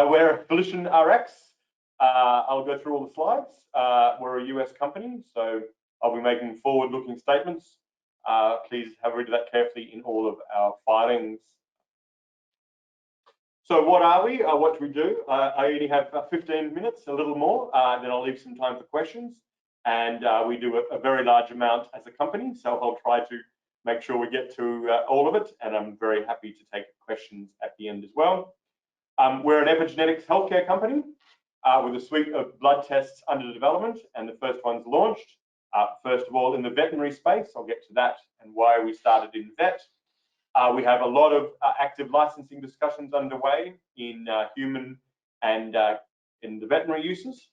we're VolitionRx. I'll go through all the slides. We're a US company, so I'll be making forward-looking statements. Please have a read of that carefully in all of our filings. So what are we? What do we do? I only have 15 minutes, a little more, then I'll leave some time for questions. And we do a very large amount as a company, so I'll try to make sure we get to all of it, and I'm very happy to take questions at the end as well. We're an epigenetics healthcare company with a suite of blood tests under development, and the first one's launched. First of all, in the veterinary space, I'll get to that and why we started in vet. We have a lot of active licensing discussions underway in human and in the veterinary uses.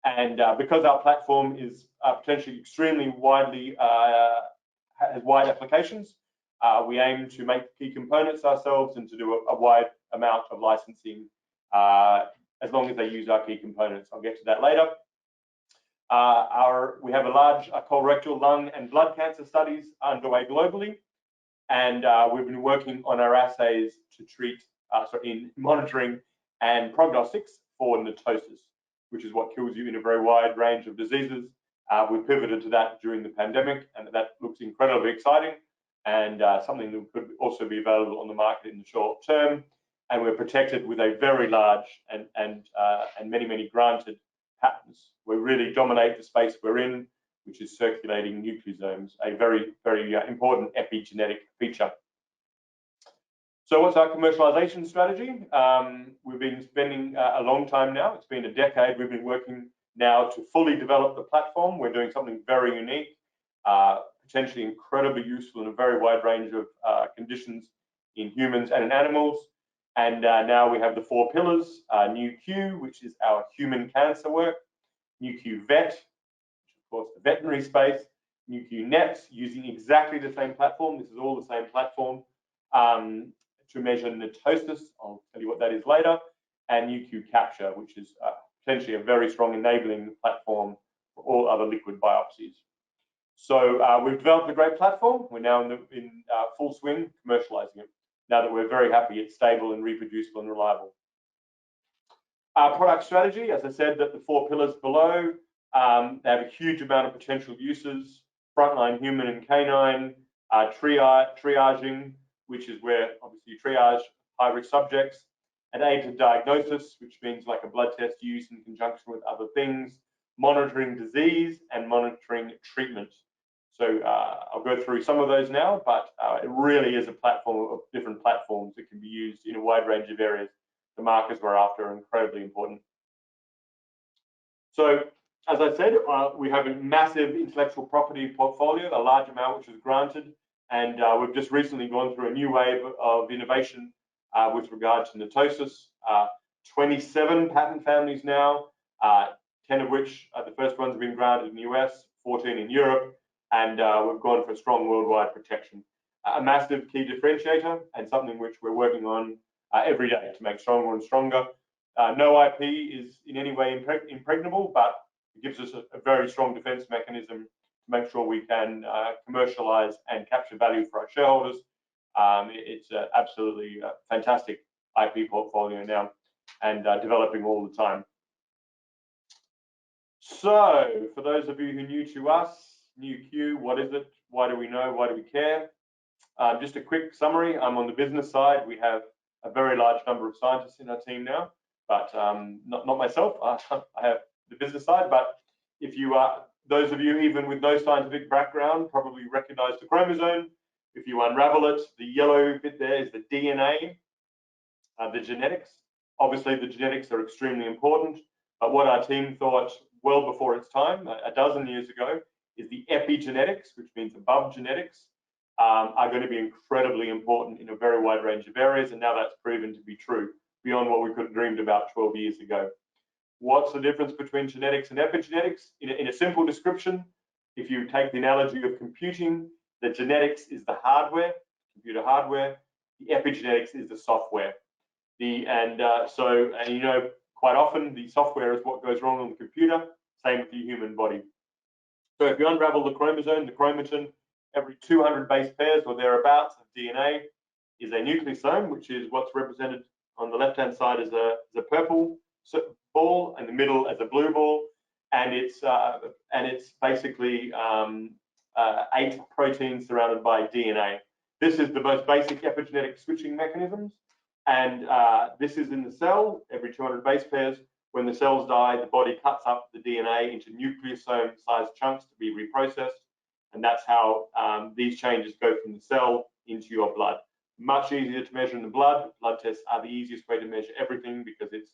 And because our platform is potentially extremely widely, has wide applications, we aim to make key components ourselves and to do a wide amount of licensing as long as they use our key components. I'll get to that later. We have a large colorectal, lung, and blood cancer studies underway globally. And we've been working on our assays to treat, in monitoring and prognostics for NETosis, which is what kills you in a very wide range of diseases. We pivoted to that during the pandemic, and that looks incredibly exciting and something that could also be available on the market in the short term. And we're protected with a very large and many granted patents. We really dominate the space we're in, which is circulating nucleosomes, a very important epigenetic feature. So what's our commercialization strategy? We've been spending a long time now. It's been a decade. We've been working now to fully develop the platform. We're doing something very unique, potentially incredibly useful in a very wide range of conditions in humans and in animals. And now we have the 4 pillars, Nu-Q, which is our human cancer work, Nu-Q Vet, which of course the veterinary space, Nu-Q Net, using exactly the same platform. This is all the same platform to measure NETosis. I'll tell you what that is later. And Nu-Q Capture, which is potentially a very strong enabling platform for all other liquid biopsies. So we've developed a great platform. We're now in full swing commercializing it, now that we're very happy it's stable and reproducible and reliable. Our product strategy, as I said, that the 4 pillars below, they have a huge amount of potential uses: frontline human and canine, triaging, which is where obviously you triage high-risk subjects, and aided diagnosis, which means like a blood test used in conjunction with other things, monitoring disease and monitoring treatment. So I'll go through some of those now, but it really is a platform of different platforms that can be used in a wide range of areas. The markers we're after are incredibly important. So as I said, we have a massive intellectual property portfolio, a large amount which is granted, and we've just recently gone through a new wave of innovation with regard to NETosis. 27 patent families now, 10 of which the first ones have been granted in the US, 14 in Europe, and we've gone for strong worldwide protection. A massive key differentiator and something which we're working on every day to make stronger and stronger. No IP is in any way impregnable, but it gives us a very strong defense mechanism to make sure we can commercialize and capture value for our shareholders. It's absolutely fantastic IP portfolio now and developing all the time. So for those of you who are new to us, Nu-Q, what is it? Why do we know? Why do we care? Just a quick summary. I'm on the business side. We have a very large number of scientists in our team now, but not myself. I have the business side, but if you are, those of you even with no scientific background probably recognize the chromosome. If you unravel it, the yellow bit there is the DNA, the genetics. Obviously, the genetics are extremely important, but what our team thought well before its time, a dozen years ago, is the epigenetics, which means above genetics, are going to be incredibly important in a very wide range of areas, and now that's proven to be true, beyond what we could have dreamed about 12 years ago. What's the difference between genetics and epigenetics? In a simple description, if you take the analogy of computing, the genetics is the hardware, computer hardware, the epigenetics is the software. And you know, quite often the software is what goes wrong on the computer, same with the human body. So if you unravel the chromosome, the chromatin, every 200 base pairs or thereabouts of DNA is a nucleosome, which is what's represented On the left-hand side is a purple ball, and the middle is a blue ball, and it's basically 8 proteins surrounded by DNA. This is the most basic epigenetic switching mechanisms, and this is in the cell every 200 base pairs. When the cells die, the body cuts up the DNA into nucleosome-sized chunks to be reprocessed, and that's how these changes go from the cell into your blood. Much easier to measure in the blood. Blood tests are the easiest way to measure everything because it's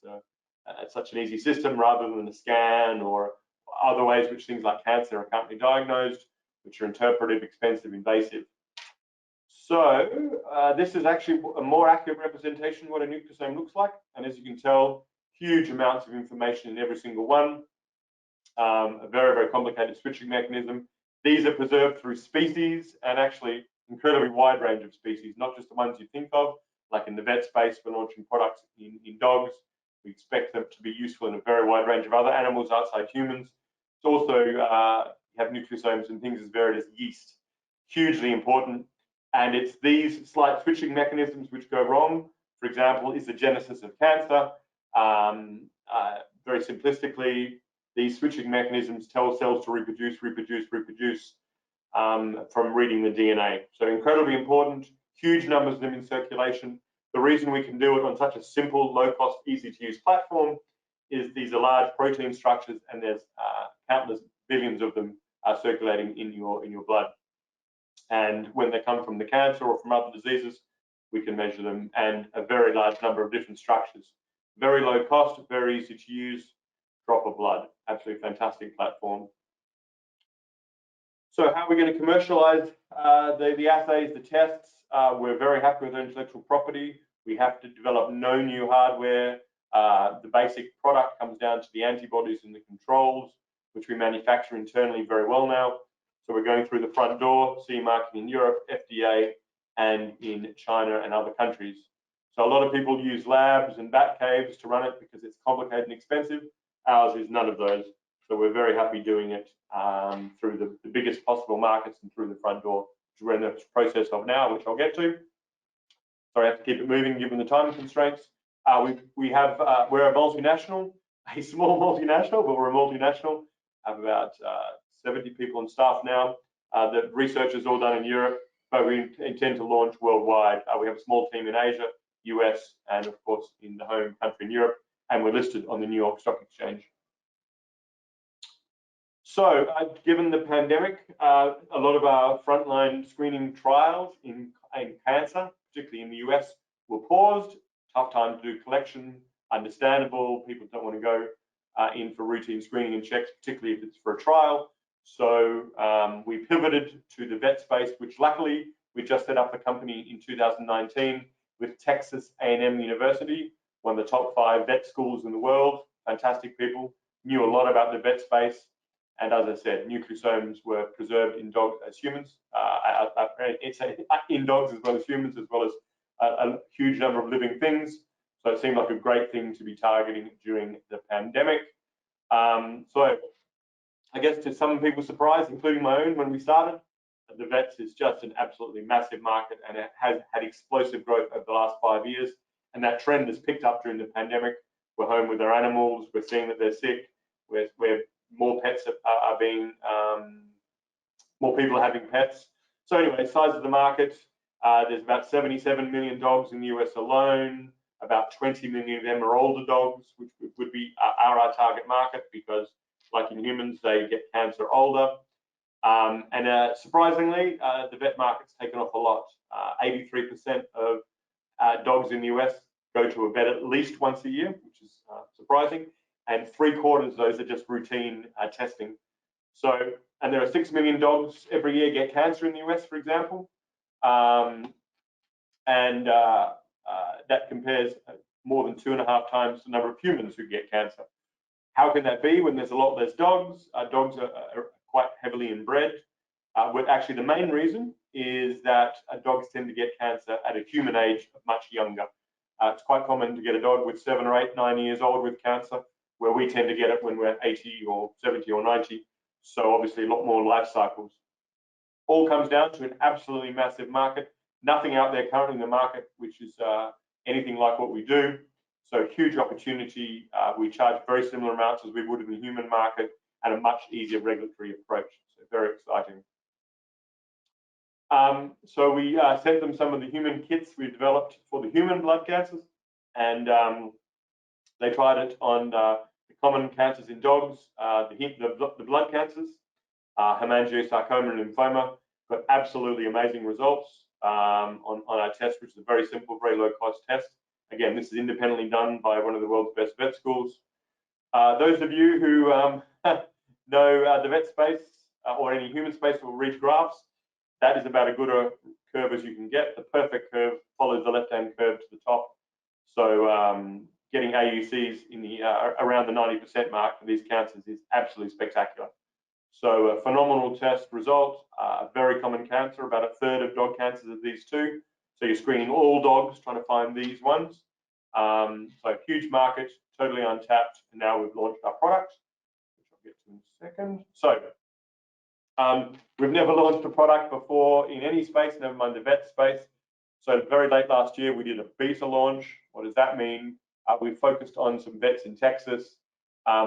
such an easy system rather than a scan or other ways which things like cancer are currently diagnosed, which are interpretive, expensive, invasive. So this is actually a more accurate representation of what a nucleosome looks like. And as you can tell, huge amounts of information in every single one. A very, very complicated switching mechanism. These are preserved through species, and actually incredibly wide range of species, not just the ones you think of. Like in the vet space, we're launching products in dogs. We expect them to be useful in a very wide range of other animals outside humans. It's also, you have nucleosomes and things as varied as yeast. Hugely important. And it's these slight switching mechanisms which go wrong. For example, is the genesis of cancer. Very simplistically, these switching mechanisms tell cells to reproduce from reading the DNA. So incredibly important, huge numbers of them in circulation. The reason we can do it on such a simple, low-cost, easy-to-use platform is these are large protein structures, and there's countless billions of them circulating in your blood. And when they come from the cancer or from other diseases, we can measure them, and a very large number of different structures. Very low cost, very easy to use, drop of blood. Absolutely fantastic platform. So how are we going to commercialize the assays, the tests? We're very happy with our intellectual property. We have to develop no new hardware. The basic product comes down to the antibodies and the controls, which we manufacture internally very well now. So we're going through the front door, CE marking in Europe, FDA, and in China and other countries. So a lot of people use labs and bat caves to run it because it's complicated and expensive. Ours is none of those. So we're very happy doing it through the biggest possible markets and through the front door, which we're in the process of now, which I'll get to. Sorry, I have to keep it moving given the time constraints. We're a multinational, a small multinational, but we're a multinational. Have about 70 people on staff now. The research is all done in Europe, but we intend to launch worldwide. We have a small team in Asia, US, and of course in the home country in Europe, and we're listed on the New York Stock Exchange. So, given the pandemic, a lot of our frontline screening trials in cancer, particularly in the US, were paused. Tough time to do collection, understandable. People don't want to go in for routine screening and checks, particularly if it's for a trial. So we pivoted to the vet space, which luckily we just set up a company in 2019 with Texas A&M University, one of the top 5 vet schools in the world. Fantastic people, knew a lot about the vet space. And as I said, nucleosomes were preserved in dogs as humans. It's in dogs as well as humans, as well as a huge number of living things. So it seemed like a great thing to be targeting during the pandemic. So I guess to some people's surprise, including my own, when we started, the vets is just an absolutely massive market, and it has had explosive growth over the last 5 years. And that trend has picked up during the pandemic. We're home with our animals. We're seeing that they're sick. We're more pets are being, more people are having pets. So anyway, size of the market, there's about 77 million dogs in the US alone. About 20 million of them are older dogs, which would be our target market because, like in humans, they get cancer older. And surprisingly, the vet market's taken off a lot. 83% of dogs in the US go to a vet at least once a year, which is surprising. And 3/4 of those are just routine testing. So, and there are 6 million dogs every year get cancer in the US, for example. That compares more than 2.5 times the number of humans who get cancer. How can that be when there's a lot less dogs? Dogs are quite heavily inbred. Actually, the main reason is that dogs tend to get cancer at a human age much younger. It's quite common to get a dog with 7 or 8, 9 years old with cancer, where we tend to get it when we're 80 or 70 or 90. So obviously a lot more life cycles. All comes down to an absolutely massive market. Nothing out there currently in the market which is anything like what we do. So huge opportunity. We charge very similar amounts as we would in the human market and a much easier regulatory approach. So very exciting. So we sent them some of the human kits we developed for the human blood cancers, and they tried it on the common cancers in dogs, the blood cancers, hemangiosarcoma and lymphoma. Got absolutely amazing results on our test, which is a very simple, very low-cost test. Again, this is independently done by one of the world's best vet schools. Those of you who know the vet space or any human space will read graphs, that is about as good a curve as you can get. The perfect curve follows the left-hand curve to the top. So getting AUCs in the around the 90% mark for these cancers is absolutely spectacular. So a phenomenal test result, a very common cancer, about a third of dog cancers are these two. So you're screening all dogs trying to find these ones. So huge market, totally untapped, and now we've launched our product, which I'll get to in a second. So we've never launched a product before in any space, never mind the vet space. So very late last year, we did a beta launch. What does that mean? We focused on some vets in Texas.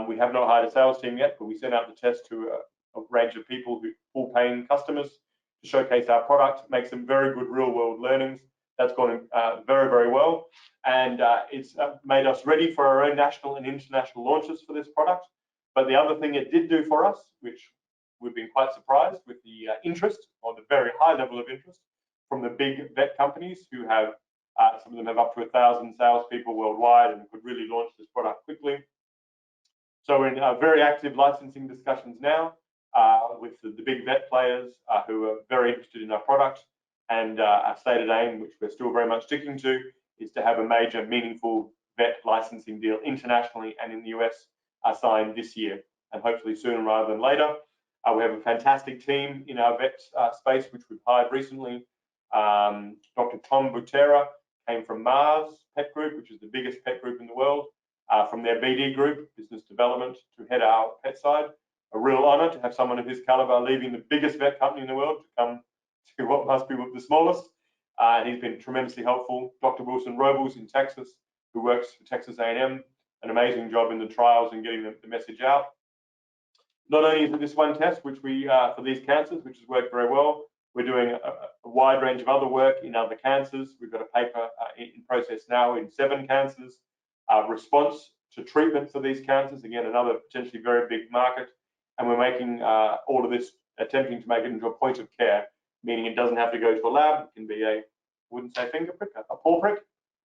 We have not hired a sales team yet, but we sent out the test to a range of people, full paying customers, to showcase our product, make some very good real world learnings. That's gone very, very well. And it's made us ready for our own national and international launches for this product. But the other thing it did do for us, which we've been quite surprised with the interest, or the very high level of interest from the big vet companies who have, some of them have up to 1,000 salespeople worldwide and could really launch this product quickly. So we're in very active licensing discussions now with the big vet players who are very interested in our product. And our stated aim, which we're still very much sticking to, is to have a major, meaningful vet licensing deal internationally and in the US signed this year, and hopefully sooner rather than later. We have a fantastic team in our vet space, which we've hired recently. Dr. Tom Butera came from Mars Pet Group, which is the biggest pet group in the world, from their BD group, business development, to head our pet side. A real honor to have someone of his caliber leaving the biggest vet company in the world to come to what must be the smallest. And he's been tremendously helpful. Dr. Wilson Robles in Texas, who works for Texas A&M, an amazing job in the trials and getting the message out. Not only is it this one test, which we for these cancers, which has worked very well, we're doing a wide range of other work in other cancers. We've got a paper in process now in 7 cancers. Response to treatment for these cancers, again, another potentially very big market. And we're making all of this, attempting to make it into a point of care, meaning it doesn't have to go to a lab. It can be a, wouldn't say finger prick, a paw prick.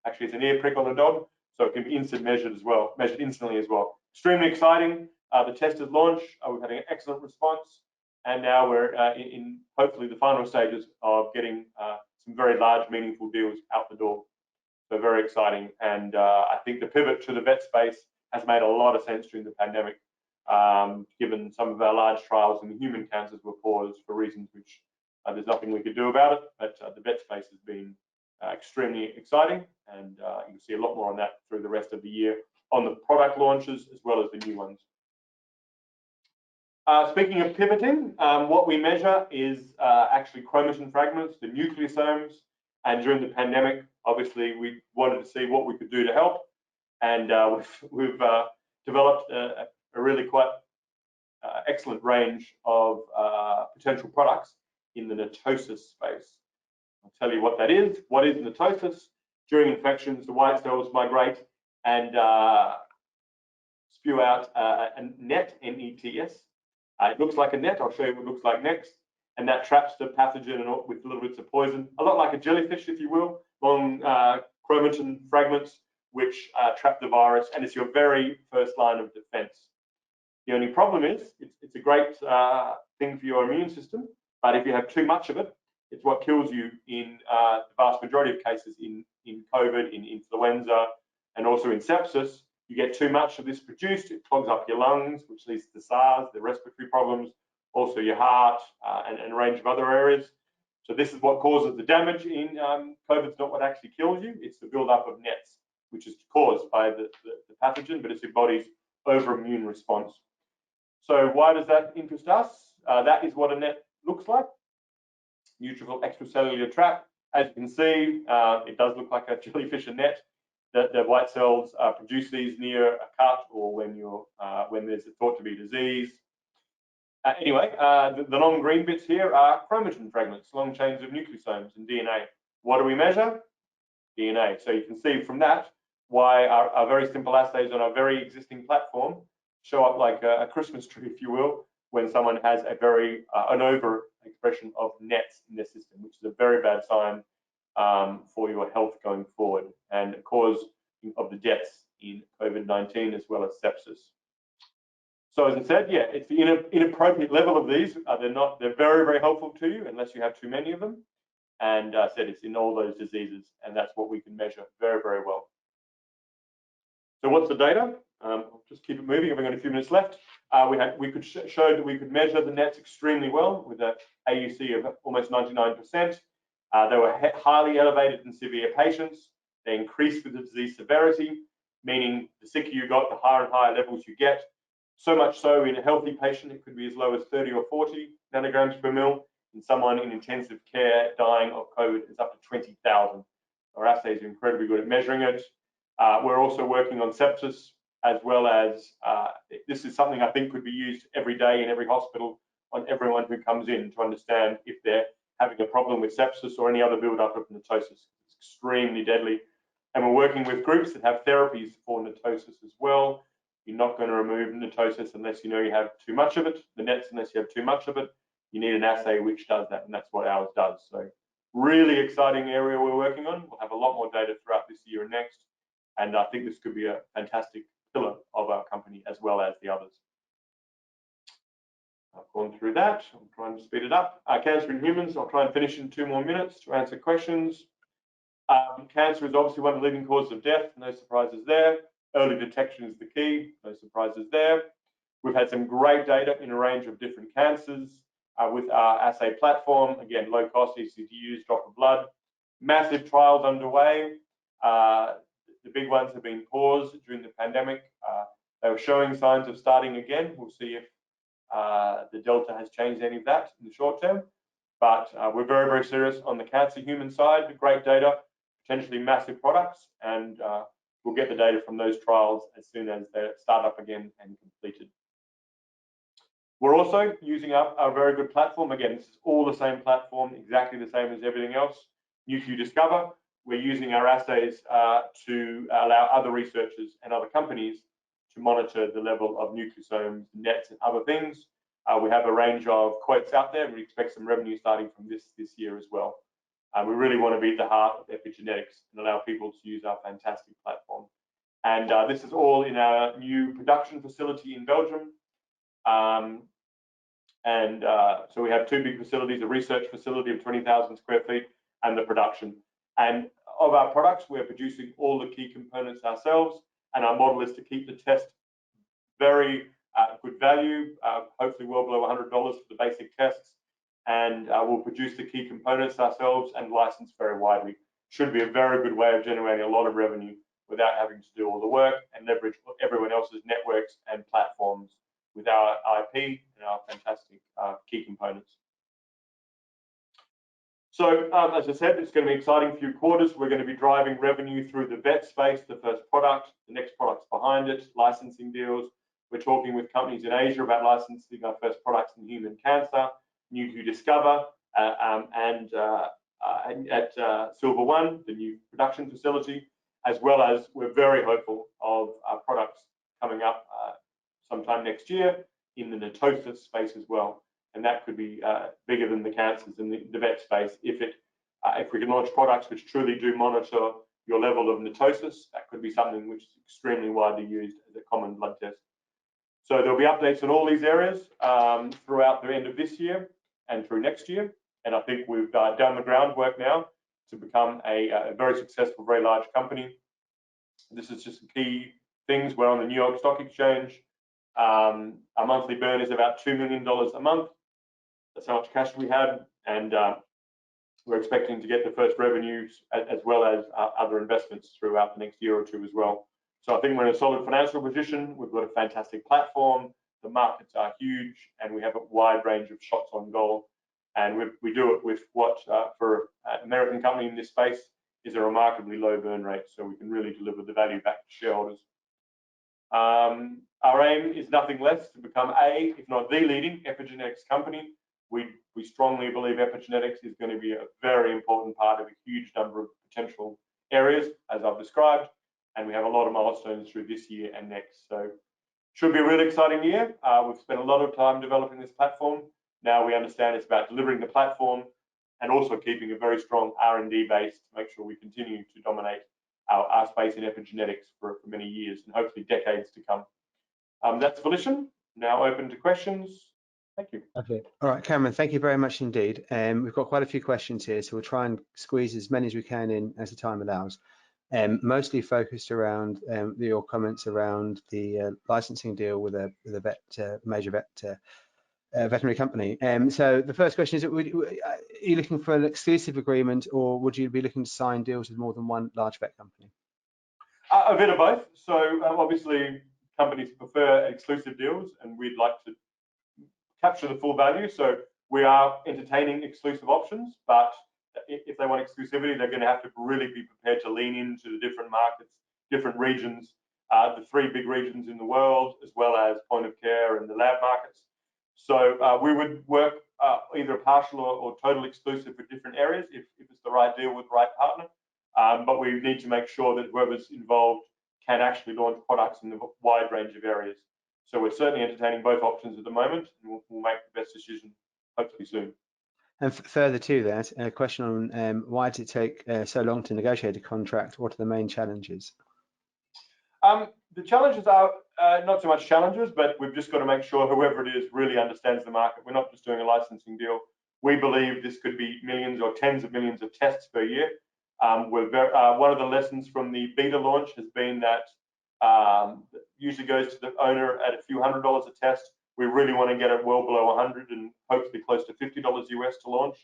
Actually, it's an ear prick on a dog, so it can be instant measured as well, measured instantly as well. Extremely exciting. The test is launched. We've had an excellent response, and now we're in hopefully the final stages of getting some very large, meaningful deals out the door. So very exciting, and I think the pivot to the vet space has made a lot of sense during the pandemic, given some of our large trials in the human cancers were paused for reasons which there's nothing we could do about it. But the vet space has been extremely exciting, and you'll see a lot more on that through the rest of the year on the product launches as well as the new ones. Speaking of pivoting, what we measure is actually chromatin fragments, the nucleosomes, and during the pandemic, obviously, we wanted to see what we could do to help, and we've developed a really quite excellent range of potential products in the NETosis space. I'll tell you what that is. What is NETosis? During infections, the white cells migrate and spew out a net, N-E-T-S. It looks like a net. I'll show you what it looks like next. And that traps the pathogen with little bits of poison, a lot like a jellyfish, if you will, long chromatin fragments, which trap the virus, and it's your very first line of defense. The only problem is it's a great thing for your immune system, but if you have too much of it, it's what kills you in the vast majority of cases in COVID, in influenza, and also in sepsis. You get too much of this produced, it clogs up your lungs, which leads to SARS, the respiratory problems, also your heart, and a range of other areas. So this is what causes the damage in COVID. It's not what actually kills you, it's the buildup of nets, which is caused by the pathogen, but it's your body's over-immune response. So why does that interest us? That is what a net looks like. Neutrophil extracellular trap. As you can see, it does look like a jellyfish net. The white cells produce these near a cut or when there's thought to be disease. Anyway, the long green bits here are chromatin fragments, long chains of nucleosomes and DNA. What do we measure? DNA. So you can see from that why our very simple assays on our very existing platform show up like a Christmas tree, if you will, when someone has an over expression of nets in their system, which is a very bad sign for your health going forward and a cause of the deaths in COVID-19 as well as sepsis. So as I said, yeah, it's the inappropriate level of these. They're very, very helpful to you unless you have too many of them. And I said it's in all those diseases, and that's what we can measure very, very well. So what's the data? I'll just keep it moving. I've got a few minutes left. We could show that we could measure the nets extremely well with an AUC of almost 99%. They were highly elevated in severe patients. They increased with the disease severity, meaning the sicker you got, the higher and higher levels you get. So much so in a healthy patient, it could be as low as 30 or 40 nanograms per mil. In someone in intensive care dying of COVID, it's up to 20,000. Our assays are incredibly good at measuring it. We're also working on sepsis, as well as this is something I think could be used every day in every hospital on everyone who comes in to understand if they're having a problem with sepsis or any other build-up of NETosis. It's extremely deadly. And we're working with groups that have therapies for NETosis as well. You're not going to remove NETosis unless you know you have too much of it, the nets unless you have too much of it. You need an assay which does that, and that's what ours does. So really exciting area we're working on. We'll have a lot more data throughout this year and next. And I think this could be a fantastic pillar of our company as well as the others. I've gone through that. I'm trying to speed it up. Cancer in humans, I'll try and finish in 2 more minutes to answer questions. Cancer is obviously one of the leading causes of death, no surprises there. Early detection is the key, no surprises there. We've had some great data in a range of different cancers with our assay platform. Again, low cost, easy to use, drop of blood. Massive trials underway. The big ones have been paused during the pandemic. They were showing signs of starting again. We'll see if the Delta has changed any of that in the short term. But we're very, very serious on the cancer human side. Great data, potentially massive products, and we'll get the data from those trials as soon as they start up again and completed. We're also using our very good platform. Again, this is all the same platform, exactly the same as everything else. nucleodiscover. We're using our assays to allow other researchers and other companies to monitor the level of nucleosomes, nets, and other things. We have a range of quotes out there. We expect some revenue starting from this year as well. We really want to be at the heart of epigenetics and allow people to use our fantastic platform. And this is all in our new production facility in Belgium. So we have 2 big facilities, a research facility of 20,000 square feet and the production. And of our products, we're producing all the key components ourselves, and our model is to keep the test very good value, hopefully well below $100 for the basic tests, and we'll produce the key components ourselves and license very widely. Should be a very good way of generating a lot of revenue without having to do all the work and leverage everyone else's networks and platforms with our IP and our fantastic key components. So as I said, it's going to be an exciting few quarters. We're going to be driving revenue through the vet space, the first product, the next product's behind it, licensing deals. We're talking with companies in Asia about licensing our first products in human cancer, nucleodiscover, and at Silver One, the new production facility, as well as we're very hopeful of our products coming up sometime next year in the NETosis space as well. And that could be bigger than the cancers in the vet space if we can launch products which truly do monitor your level of NETosis. That could be something which is extremely widely used as a common blood test. So there'll be updates on all these areas throughout the end of this year and through next year. And I think we've done the groundwork now to become a very successful, very large company. This is just some key things. We're on the New York Stock Exchange. Our monthly burn is about $2 million a month. That's how much cash we have, and we're expecting to get the first revenues as well as other investments throughout the next year or 2 as well. So I think we're in a solid financial position. We've got a fantastic platform. The markets are huge, and we have a wide range of shots on goal and we do it with what, for an American company in this space, is a remarkably low burn rate, so we can really deliver the value back to shareholders. Our aim is nothing less to become if not the leading epigenetics company. We strongly believe epigenetics is going to be a very important part of a huge number of potential areas, as I've described, and we have a lot of milestones through this year and next. So should be a really exciting year. We've spent a lot of time developing this platform. Now we understand it's about delivering the platform and also keeping a very strong R&D base to make sure we continue to dominate our space in epigenetics for many years and hopefully decades to come. That's Volition. Now open to questions. Thank you. Okay. All right, Cameron, thank you very much indeed. We've got quite a few questions here, so we'll try and squeeze as many as we can in as the time allows. Mostly focused around your comments around the licensing deal with a major veterinary company. So the first question is, are you looking for an exclusive agreement, or would you be looking to sign deals with more than one large vet company? A bit of both. So obviously companies prefer exclusive deals, and we'd like to capture the full value. So we are entertaining exclusive options, but if they want exclusivity, they're going to have to really be prepared to lean into the different markets, different regions, the 3 big regions in the world, as well as point of care and the lab markets. So we would work either partial or total exclusive for different areas if it's the right deal with the right partner. But we need to make sure that whoever's involved can actually launch products in a wide range of areas. So we're certainly entertaining both options at the moment, and we'll make the best decision hopefully soon. And further to that, a question on why did it take so long to negotiate a contract? What are the main challenges? The challenges are not so much challenges, but we've just got to make sure whoever it is really understands the market. We're not just doing a licensing deal. We believe this could be millions or tens of millions of tests per year. One of the lessons from the beta launch has been that usually goes to the owner at a few $100s a test. We really want to get it well below 100 and hopefully close to $50 US to launch.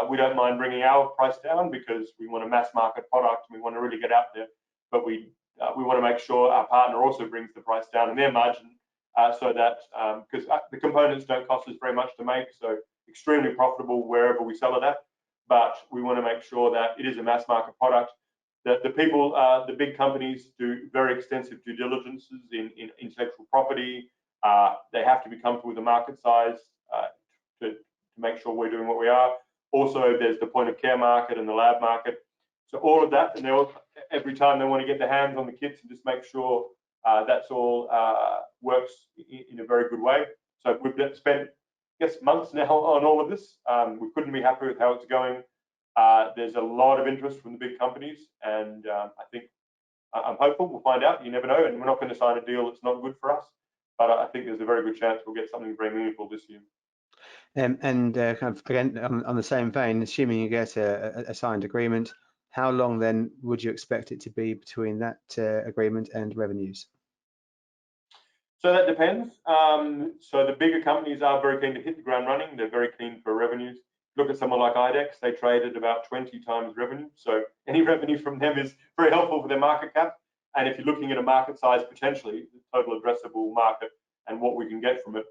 We don't mind bringing our price down because we want a mass market product and we want to really get out there. But we want to make sure our partner also brings the price down in their margin, so that because the components don't cost us very much to make, so extremely profitable wherever we sell it at. But we want to make sure that it is a mass market product. That the big companies do very extensive due diligences in intellectual property. They have to be comfortable with the market size to make sure we're doing what we are. Also, there's the point of care market and the lab market. So all of that, and every time they want to get their hands on the kits and just make sure that's all works in a very good way. So we've spent, I guess, months now on all of this. We couldn't be happier with how it's going. There's a lot of interest from the big companies, and I'm hopeful we'll find out. You never know, and we're not going to sign a deal that's not good for us. But I think there's a very good chance we'll get something very meaningful this year. Kind of again on the same vein, assuming you get a signed agreement, how long then would you expect it to be between that agreement and revenues? So that depends. So the bigger companies are very keen to hit the ground running. They're very keen for revenues. Look at someone like IDEX, they trade at about 20 times revenue. So any revenue from them is very helpful for their market cap. And if you're looking at a market size potentially, the total addressable market and what we can get from it,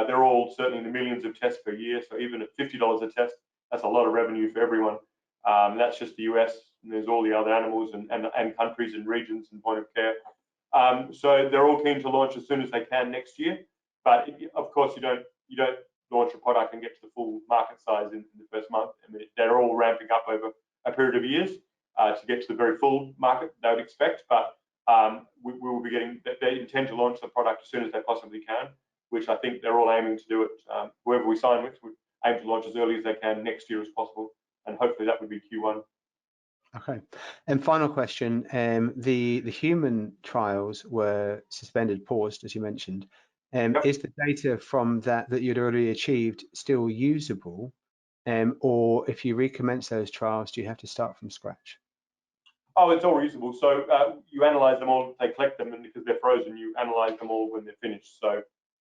they're all certainly in the millions of tests per year. So even at $50 a test, that's a lot of revenue for everyone. That's just the US, and there's all the other animals and countries and regions and point of care. So they're all keen to launch as soon as they can next year. But of course, you don't launch a product and get to the full market size in the first month. I mean, they're all ramping up over a period of years to get to the very full market they would expect. But we will be they intend to launch the product as soon as they possibly can, which I think they're all aiming to do it. Whoever we sign with would aim to launch as early as they can next year as possible. And hopefully that would be Q1. Okay. And final question, the human trials were suspended, paused, as you mentioned. Yep. Is the data from that you'd already achieved still usable? Or if you recommence those trials, do you have to start from scratch? Oh, it's all reusable. So you analyze them all, they collect them, and because they're frozen, you analyze them all when they're finished. So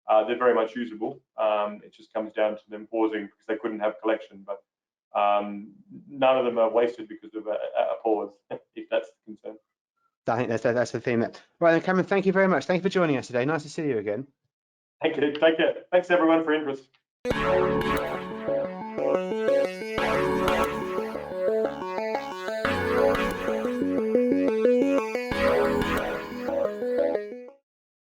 they're very much usable. It just comes down to them pausing because they couldn't have collection. But none of them are wasted because of a pause, if that's the concern. I think that's the thing. Right then, Cameron, thank you very much. Thank you for joining us today. Nice to see you again. Thank you. Take care. Thanks everyone for interest.